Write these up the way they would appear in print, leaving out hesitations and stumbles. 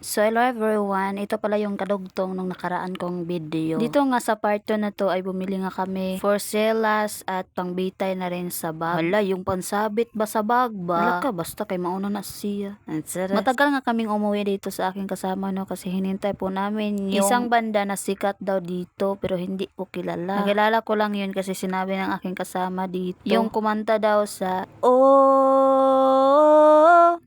So hello everyone, ito pala yung kadugtong nung nakaraan kong video. Dito nga sa part 2 na to ay bumili nga kami for selas at pangbitay na rin sa bag. Hala, yung pansabit ba sa bag ba? Hala ka, basta kay mauna na siya. Matagal nga kaming umuwi dito sa aking kasama no kasi hinintay po namin yung isang banda na sikat daw dito pero hindi ko kilala. Nakilala ko lang yun kasi sinabi ng aking kasama dito. Yung kumanta daw sa Oh,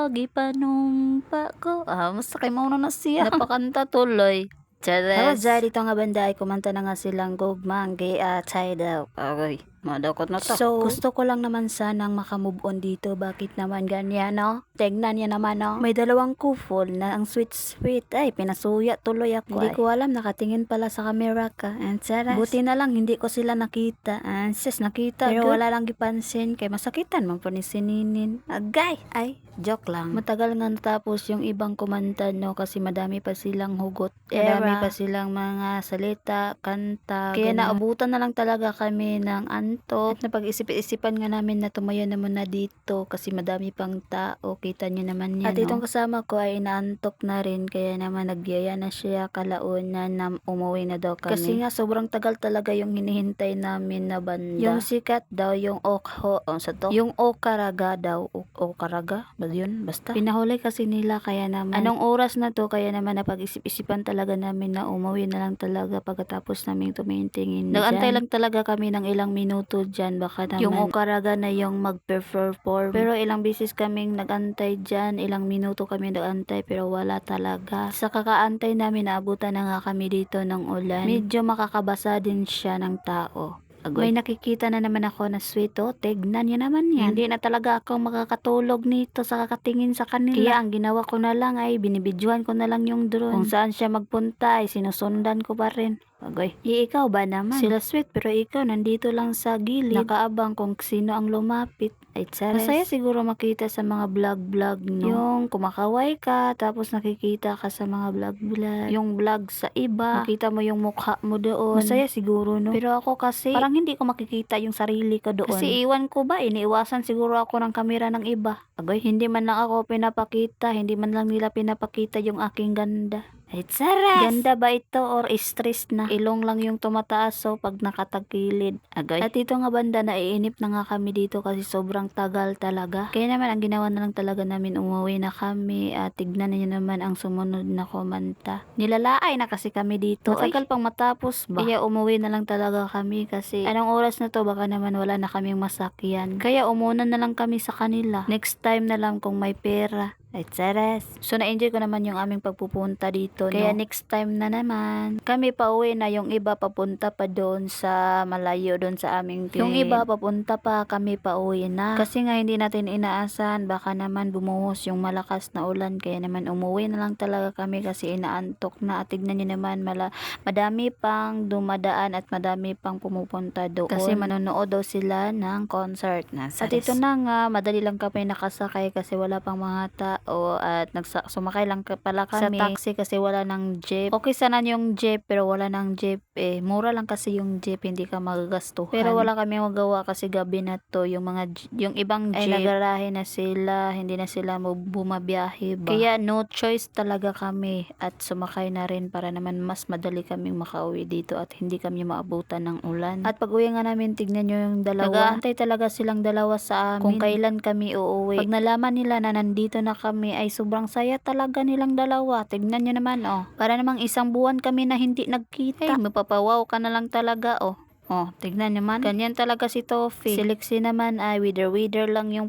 gipanumpa ko. Basta kay mauno na siya. Napakanta tuloy. Chares. Tapos dito nga banda ay kumanta na nga silang gugmang tay daw. Okay, madakot na to. So, gusto ko lang naman sanang makamove on dito. Bakit naman ganyan, no? Tignan niya naman, no? May dalawang kufol na ang sweet. Ay, pinasuya tuloy ako. Hindi ko alam, nakatingin pala sa camera ka. And chares. Buti na lang, hindi ko sila nakita. And sis, nakita. Pero wala lang gipansin. Kay masakitan, man po ni sininin. Agay! Ay, joke lang. Matagal nga natapos yung ibang kumanta, no? Kasi madami pa silang hugot. Madami pa silang mga salita, kanta. Kaya naabutan na lang talaga kami ng antok. At napag-isip-isipan nga namin na tumayo naman na dito kasi madami pang tao. Kita nyo naman yan, at itong kasama ko ay inaantok na rin. Kaya naman nagyaya na siya kalaunan na umuwi na daw kami. Kasi nga sobrang tagal talaga yung hinihintay namin na banda. Yung sikat daw, yung yung Okaraga daw. Okaraga? Ba yun? Basta. Pinahuli kasi nila kaya naman. Anong oras na to? Kaya naman napag-isip-isipan talaga namin na umuwi na lang talaga pagkatapos namin tumitingin. Nagantay lang talaga kami ng ilang minuto dyan. Baka naman yung Okaraga na yung mag-perform. Pero ilang beses kaming nagantay dyan. Ilang minuto kami nagantay pero wala talaga. Sa kakaantay namin naabutan na nga kami dito ng ulan. Medyo makakabasa din siya ng tao. May nakikita na naman ako na sweet, oh. Tignan niyo naman yan. Hindi na talaga ako makakatulog nito sa kakatingin sa kanila. Kaya ang ginawa ko na lang ay binibidyohan ko na lang yung drone. Kung saan siya magpunta ay sinusundan ko pa rin. Agoy. Ikaw ba naman? Sila sweet pero ikaw nandito lang sa gilid. Nakaabang kung sino ang lumapit. Ay chares. Masaya siguro makita sa mga vlog, no? Yung kumakaway ka, tapos nakikita ka sa mga vlog. Yung vlog sa iba, makita mo yung mukha mo doon. Masaya siguro, no? Pero ako kasi, parang hindi ko makikita yung sarili ko doon. Kasi iwan ko ba, iniiwasan siguro ako ng kamera ng iba. Agoy, hindi man lang ako pinapakita, hindi man lang nila pinapakita yung aking ganda. Ay chares! Ganda ba ito or stress na? Ilong lang yung tumataas so pag nakatagilid. Agoy. At ito nga banda, naiinip na nga kami dito kasi sobrang tagal talaga. Kaya naman ang ginawa na lang talaga namin, umuwi na kami at tignan niyo naman ang sumunod na komanta. Nilalaay na kasi kami dito. Matagal pang matapos ba? Kaya umuwi na lang talaga kami kasi anong oras na to, baka naman wala na kaming masakyan. Kaya umuna na lang kami sa kanila. Next time na lang kung may pera. Ay chares. So na-enjoy ko naman yung aming pagpupunta dito, kaya no? Next time na naman kami pauwi na, yung iba papunta pa doon sa malayo doon sa aming team. Yung iba papunta pa, kami pauwi na. Kasi nga hindi natin inaasahan baka naman bumuhos yung malakas na ulan, kaya naman umuwi na lang talaga kami kasi inaantok na. At tignan niyo naman, madami pang dumadaan at madami pang pumupunta doon. Kasi manonood daw sila ng concert na. At ito na nga, madali lang kami nakasakay kasi wala pang mga tao at sumakay lang pala kami sa taxi kasi wala ng jeep. Okay sana yung jeep pero wala ng jeep eh. Mura lang kasi yung jeep, hindi ka magagastuhan. Pero wala kami magawa kasi gabi na to. Yung ibang jeep ay nagarahe na sila, hindi na sila bumabiyahe ba. Kaya no choice talaga kami at sumakay na rin para naman mas madali kaming makauwi dito at hindi kami maabutan ng ulan. At pag uwi nga namin, tignan nyo yung dalawa. Nag-aantay talaga silang dalawa sa amin kung kailan kami uuwi. Pag nalaman nila na nandito na kami ay sobrang saya talaga nilang dalawa. Tignan nyo naman, oh. Para namang isang buwan kami na hindi nagkita. Ay, mapapawaw ka na lang talaga, oh. Oh, tignan naman. Ganyan talaga si Toffee. Si Lexie naman ay wither lang yung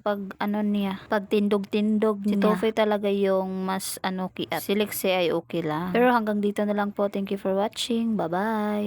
niya. Pagtindog-tindog niya. Si Toffee talaga yung mas kiat. Si Lexie ay okay lang. Pero hanggang dito na lang po. Thank you for watching. Bye-bye.